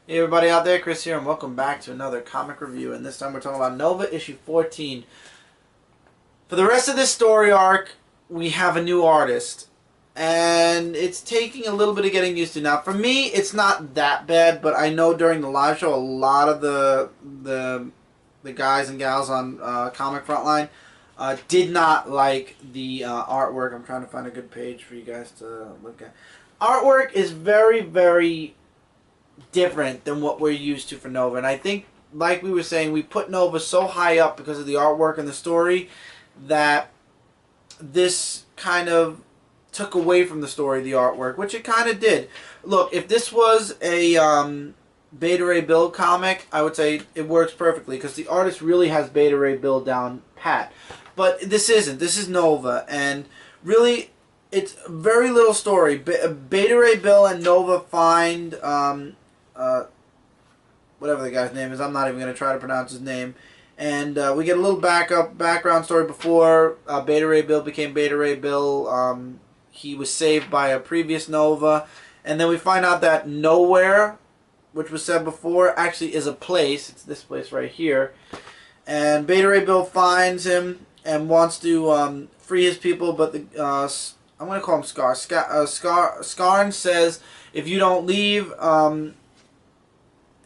Hey everybody out there, Chris here, and welcome back to another comic review. And this time we're talking about Nova issue 14. For the rest of this story arc, we have a new artist, and it's taking a little bit of getting used to. Now, for me, it's not that bad, but I know during the live show, a lot of the guys and gals on Comic Frontline did not like the artwork. I'm trying to find a good page for you guys to look at. Artwork is very, very different than what we're used to for Nova. And I think, like we were saying, we put Nova so high up because of the artwork and the story that this kind of took away from the story, the artwork, which it kind of did. Look, if this was a Beta Ray Bill comic, I would say it works perfectly because the artist really has Beta Ray Bill down pat. But this isn't. This is Nova, and really, it's very little story. Beta Ray Bill and Nova find whatever the guy's name is. I'm not even going to try to pronounce his name. And we get a little background story before Beta Ray Bill became Beta Ray Bill. He was saved by a previous Nova. And then we find out that Nowhere, which was said before, actually is a place. It's this place right here. And Beta Ray Bill finds him and wants to free his people, but the I'm going to call him Scar. Skarn says, if you don't leave,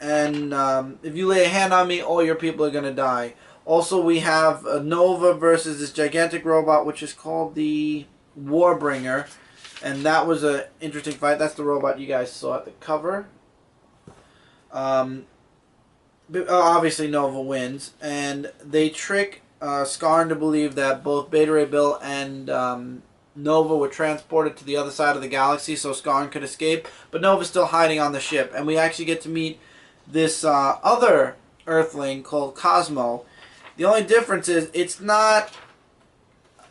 if you lay a hand on me, all your people are going to die. Also, we have Nova versus this gigantic robot, which is called the Warbringer. And that was an interesting fight. That's the robot you guys saw at the cover. Obviously, Nova wins. And they trick Skarn to believe that both Beta Ray Bill and Nova were transported to the other side of the galaxy so Skarn could escape. But Nova's still hiding on the ship. And we actually get to meet this other Earthling called Cosmo. The only difference is it's not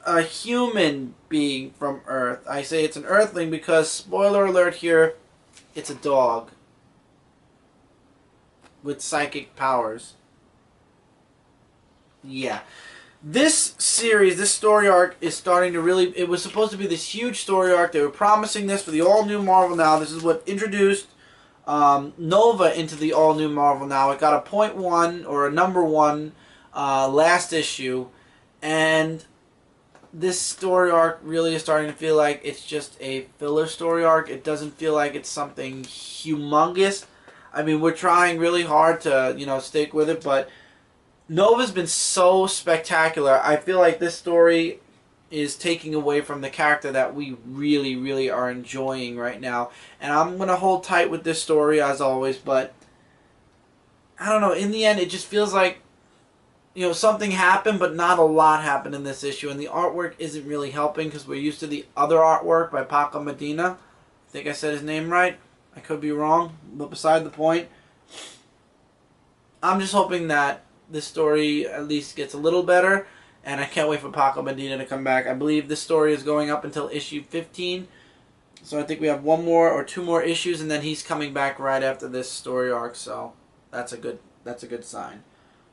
a human being from Earth. I say it's an Earthling because, spoiler alert here, it's a dog with psychic powers. Yeah. This series, this story arc is starting to really... It was supposed to be this huge story arc. They were promising this for the all-new Marvel Now. This is what introduced Nova into the all-new Marvel Now. It got a .1 or a number 1 last issue. And this story arc really is starting to feel like it's just a filler story arc. It doesn't feel like it's something humongous. I mean, we're trying really hard to, stick with it, but Nova's been so spectacular. I feel like this story is taking away from the character that we really, really are enjoying right now. And I'm going to hold tight with this story as always, but I don't know. In the end, it just feels like, something happened, but not a lot happened in this issue. And the artwork isn't really helping because we're used to the other artwork by Paco Medina. I think I said his name right. I could be wrong, but beside the point. I'm just hoping that this story at least gets a little better, and I can't wait for Paco Medina to come back. I believe this story is going up until issue 15, so I think we have one more or two more issues, and then he's coming back right after this story arc. So that's a good sign.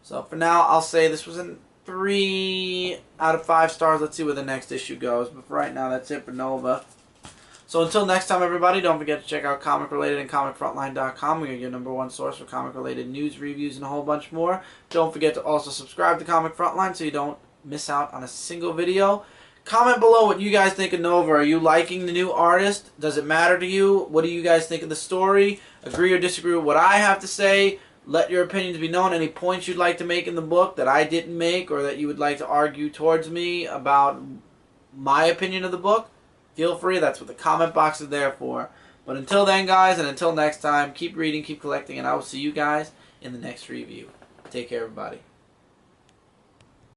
So for now, I'll say this was a 3 out of 5 stars. Let's see where the next issue goes. But for right now, that's it for Nova. So until next time, everybody, don't forget to check out Comic Related and ComicFrontline.com. We are your #1 source for comic-related news, reviews, and a whole bunch more. Don't forget to also subscribe to Comic Frontline so you don't miss out on a single video. Comment below what you guys think of Nova. Are you liking the new artist? Does it matter to you? What do you guys think of the story? Agree or disagree with what I have to say? Let your opinions be known. Any points you'd like to make in the book that I didn't make or that you would like to argue towards me about my opinion of the book? Feel free. That's what the comment box is there for. But until then, guys, and until next time, keep reading, keep collecting, and I will see you guys in the next review. Take care, everybody.